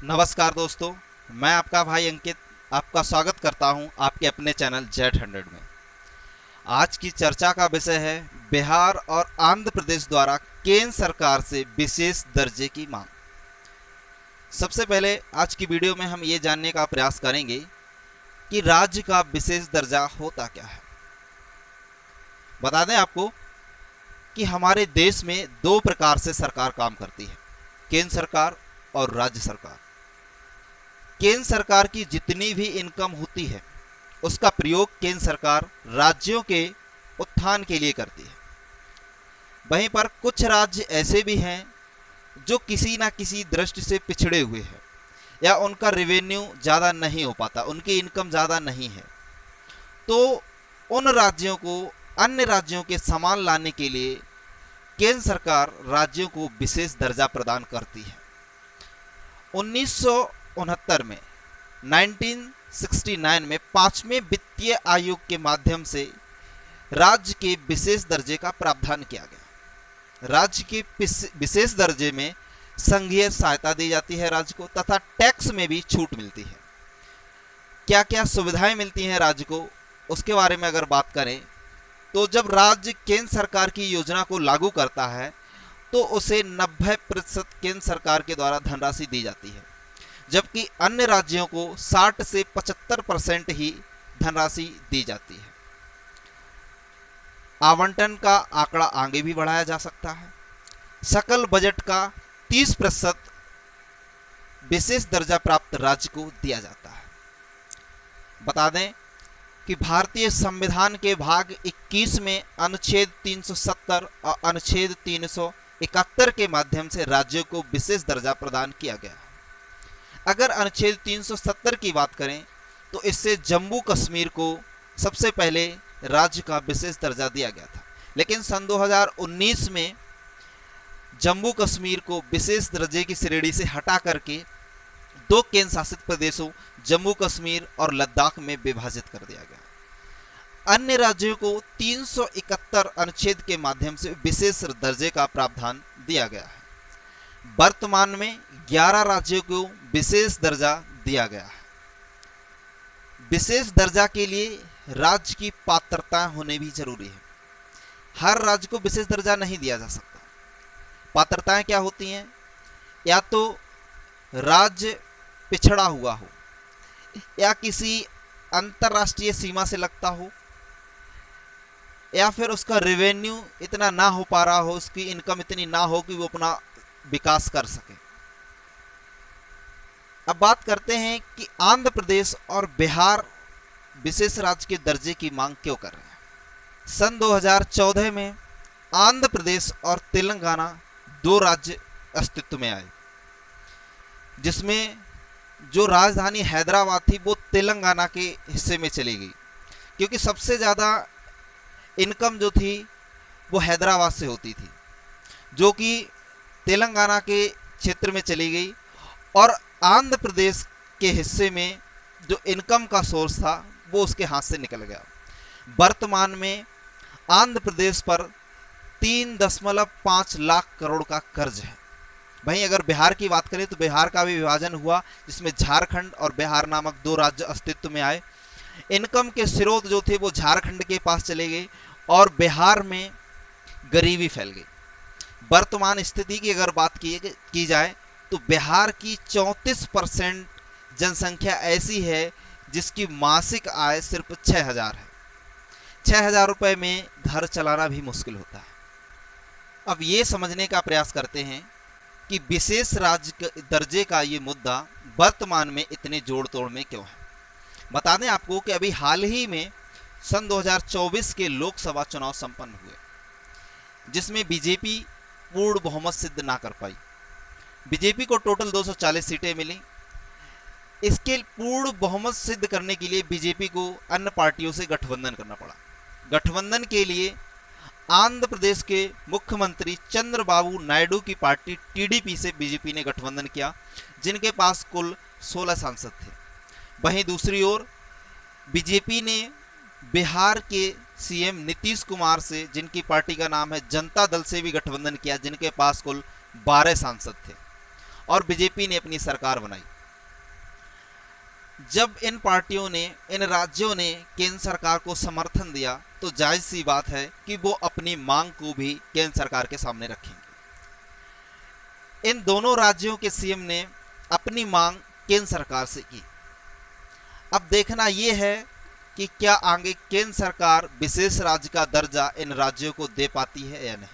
नमस्कार दोस्तों, मैं आपका भाई अंकित आपका स्वागत करता हूं आपके अपने चैनल Z100 में। आज की चर्चा का विषय है बिहार और आंध्र प्रदेश द्वारा केंद्र सरकार से विशेष दर्जे की मांग। सबसे पहले आज की वीडियो में हम ये जानने का प्रयास करेंगे कि राज्य का विशेष दर्जा होता क्या है। बता दें आपको कि हमारे देश में दो प्रकार से सरकार काम करती है, केंद्र सरकार और राज्य सरकार। केंद्र सरकार की जितनी भी इनकम होती है उसका प्रयोग केंद्र सरकार राज्यों के उत्थान के लिए करती है। वहीं पर कुछ राज्य ऐसे भी हैं जो किसी ना किसी दृष्टि से पिछड़े हुए हैं या उनका रेवेन्यू ज़्यादा नहीं हो पाता, उनकी इनकम ज़्यादा नहीं है, तो उन राज्यों को अन्य राज्यों के समान लाने के लिए केंद्र सरकार राज्यों को विशेष दर्जा प्रदान करती है। 1969 में 1969 में पांचवें वित्तीय आयोग के माध्यम से राज्य के विशेष दर्जे का प्रावधान किया गया। राज्य के विशेष दर्जे में संघीय सहायता दी जाती है राज्य को, तथा टैक्स में भी छूट मिलती है। क्या क्या सुविधाएं मिलती हैं राज्य को, उसके बारे में अगर बात करें तो जब राज्य केंद्र सरकार की योजना को लागू करता है तो उसे 90% केंद्र सरकार के द्वारा धनराशि दी जाती है, जबकि अन्य राज्यों को 60 से 75% ही धनराशि दी जाती है। आवंटन का आंकड़ा आगे भी बढ़ाया जा सकता है। सकल बजट का 30% विशेष दर्जा प्राप्त राज्य को दिया जाता है। बता दें कि भारतीय संविधान के भाग 21 में अनुच्छेद 370 और अनुच्छेद 371 के माध्यम से राज्यों को विशेष दर्जा प्रदान किया गया है। अगर अनुच्छेद 370 की बात करें तो इससे जम्मू कश्मीर को सबसे पहले राज्य का विशेष दर्जा दिया गया था, लेकिन सन 2019 में जम्मू कश्मीर को विशेष दर्जे की श्रेणी से हटा करके दो केंद्र शासित प्रदेशों जम्मू कश्मीर और लद्दाख में विभाजित कर दिया गया। अन्य राज्यों को 371 अनुच्छेद के माध्यम से विशेष दर्जे का प्रावधान दिया गया है। वर्तमान में 11 राज्यों को विशेष दर्जा दिया गया है। विशेष दर्जा के लिए राज्य की पात्रता होने भी जरूरी है। हर राज्य को विशेष दर्जा नहीं दिया जा सकता। पात्रताएं क्या होती हैं? या तो राज्य पिछड़ा हुआ हो, या किसी अंतर्राष्ट्रीय सीमा से लगता हो, या फिर उसका रेवेन्यू इतना ना हो पा रहा हो, उसकी इनकम इतनी ना हो कि वो अपना विकास कर सके। अब बात करते हैं कि आंध्र प्रदेश और बिहार विशेष राज्य के दर्जे की मांग क्यों कर रहे हैं। सन 2014 में आंध्र प्रदेश और तेलंगाना दो राज्य अस्तित्व में आए, जिसमें जो राजधानी हैदराबाद थी वो तेलंगाना के हिस्से में चली गई, क्योंकि सबसे ज़्यादा इनकम जो थी वो हैदराबाद से होती थी, जो कि तेलंगाना के क्षेत्र में चली गई, और आंध्र प्रदेश के हिस्से में जो इनकम का सोर्स था वो उसके हाथ से निकल गया। वर्तमान में आंध्र प्रदेश पर 3.5 लाख करोड़ का कर्ज है। वहीं अगर बिहार की बात करें तो बिहार का भी विभाजन हुआ, जिसमें झारखंड और बिहार नामक दो राज्य अस्तित्व में आए। इनकम के स्रोत जो थे वो झारखंड के पास चले गए और बिहार में गरीबी फैल गई। वर्तमान स्थिति की अगर बात की जाए तो बिहार की 34% जनसंख्या ऐसी है जिसकी मासिक आय सिर्फ 6,000 है। 6,000 रुपये में घर चलाना भी मुश्किल होता है। अब ये समझने का प्रयास करते हैं कि विशेष राज्य दर्जे का ये मुद्दा वर्तमान में इतने जोड़ तोड़ में क्यों है। बता दें आपको कि अभी हाल ही में सन 2024 के लोकसभा चुनाव संपन्न हुए, जिसमें बीजेपी पूर्ण बहुमत सिद्ध ना कर पाई। बीजेपी को टोटल 240 सीटें मिली। इसके पूर्ण बहुमत सिद्ध करने के लिए बीजेपी को अन्य पार्टियों से गठबंधन करना पड़ा। गठबंधन के लिए आंध्र प्रदेश के मुख्यमंत्री चंद्रबाबू नायडू की पार्टी टीडीपी से बीजेपी ने गठबंधन किया, जिनके पास कुल 16 सांसद थे। वहीं दूसरी ओर बीजेपी ने बिहार के सीएम नीतीश कुमार से, जिनकी पार्टी का नाम है जनता दल, से भी गठबंधन किया, जिनके पास कुल 12 सांसद थे। और बीजेपी ने अपनी सरकार बनाई। जब इन पार्टियों ने, इन राज्यों ने केंद्र सरकार को समर्थन दिया तो जायज सी बात है कि वो अपनी मांग को भी केंद्र सरकार के सामने रखेंगे। इन दोनों राज्यों के सीएम ने अपनी मांग केंद्र सरकार से की। अब देखना यह है कि क्या आगे केंद्र सरकार विशेष राज्य का दर्जा इन राज्यों को दे पाती है या नहीं।